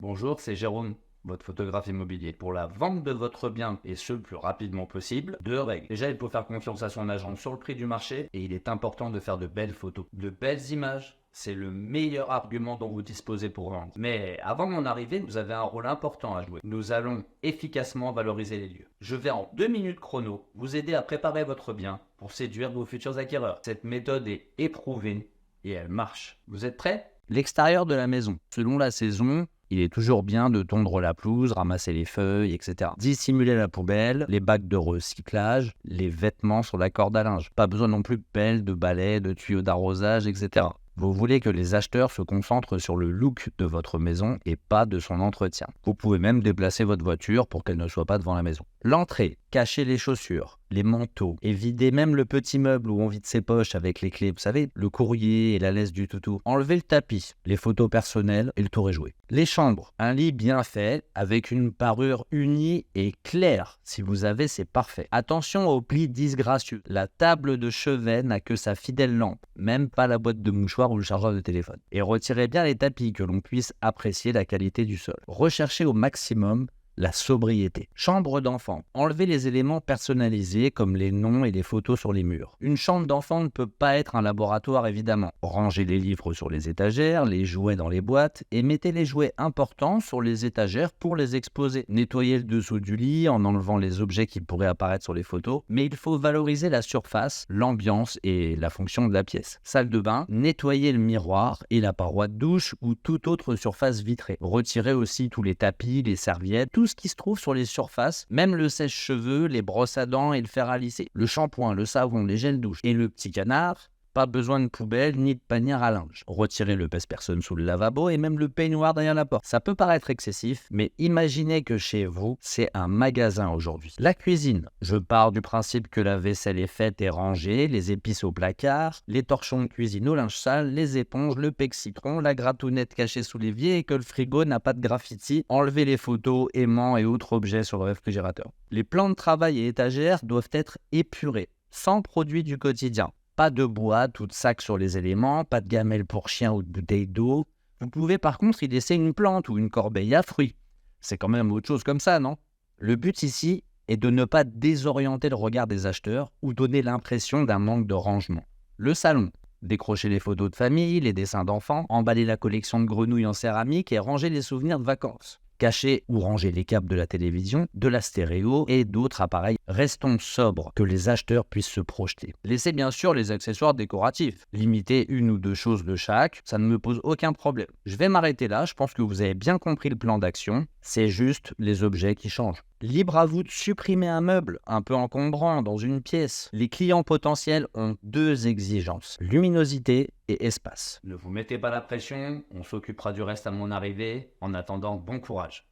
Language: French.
Bonjour, c'est Jérôme, votre photographe immobilier. Pour la vente de votre bien et ce le plus rapidement possible, deux règles. Déjà, il faut faire confiance à son agent sur le prix du marché et il est important de faire de belles photos, de belles images. C'est le meilleur argument dont vous disposez pour vendre. Mais avant mon arrivée, vous avez un rôle important à jouer. Nous allons efficacement valoriser les lieux. Je vais en 2 minutes chrono vous aider à préparer votre bien pour séduire vos futurs acquéreurs. Cette méthode est éprouvée et elle marche. Vous êtes prêts? L'extérieur de la maison. Selon la saison, il est toujours bien de tondre la pelouse, ramasser les feuilles, etc. Dissimuler la poubelle, les bacs de recyclage, les vêtements sur la corde à linge. Pas besoin non plus de pelles, de balais, de tuyaux d'arrosage, etc. Vous voulez que les acheteurs se concentrent sur le look de votre maison et pas de son entretien. Vous pouvez même déplacer votre voiture pour qu'elle ne soit pas devant la maison. L'entrée, cachez les chaussures, les manteaux et videz même le petit meuble où on vide ses poches avec les clés, vous savez, le courrier et la laisse du toutou. Enlevez le tapis, les photos personnelles et le tour est joué. Les chambres, un lit bien fait avec une parure unie et claire. Si vous avez, c'est parfait. Attention aux plis disgracieux. La table de chevet n'a que sa fidèle lampe, même pas la boîte de mouchoirs ou le chargeur de téléphone. Et retirez bien les tapis que l'on puisse apprécier la qualité du sol. Recherchez au maximum la sobriété. Chambre d'enfant. Enlevez les éléments personnalisés comme les noms et les photos sur les murs. Une chambre d'enfant ne peut pas être un laboratoire évidemment. Rangez les livres sur les étagères, les jouets dans les boîtes et mettez les jouets importants sur les étagères pour les exposer. Nettoyez le dessous du lit en enlevant les objets qui pourraient apparaître sur les photos, mais il faut valoriser la surface, l'ambiance et la fonction de la pièce. Salle de bain, nettoyez le miroir et la paroi de douche ou toute autre surface vitrée. Retirez aussi tous les tapis, les serviettes, tout ce qui se trouve sur les surfaces, même le sèche-cheveux, les brosses à dents et le fer à lisser, le shampoing, le savon, les gels douche et le petit canard. Pas besoin de poubelle ni de panière à linge. Retirez le pèse-personne sous le lavabo et même le peignoir derrière la porte. Ça peut paraître excessif, mais imaginez que chez vous, c'est un magasin aujourd'hui. La cuisine. Je pars du principe que la vaisselle est faite et rangée, les épices au placard, les torchons de cuisine au linge sale, les éponges, le pec-citron, la gratounette cachée sous l'évier et que le frigo n'a pas de graffiti. Enlevez les photos, aimants et autres objets sur le réfrigérateur. Les plans de travail et étagères doivent être épurés, sans produits du quotidien. Pas de boîte ou de sac sur les éléments, pas de gamelle pour chien ou de bouteille d'eau. Vous pouvez par contre y laisser une plante ou une corbeille à fruits. C'est quand même autre chose comme ça, non? Le but ici est de ne pas désorienter le regard des acheteurs ou donner l'impression d'un manque de rangement. Le salon. Décrochez les photos de famille, les dessins d'enfants, emballez la collection de grenouilles en céramique et rangez les souvenirs de vacances. Cachez ou rangez les câbles de la télévision, de la stéréo et d'autres appareils. Restons sobres, que les acheteurs puissent se projeter. Laissez bien sûr les accessoires décoratifs. Limitez une ou deux choses de chaque, ça ne me pose aucun problème. Je vais m'arrêter là, je pense que vous avez bien compris le plan d'action. C'est juste les objets qui changent. Libre à vous de supprimer un meuble un peu encombrant dans une pièce. Les clients potentiels ont deux exigences, luminosité et espace. Ne vous mettez pas la pression, on s'occupera du reste à mon arrivée. En attendant, bon courage.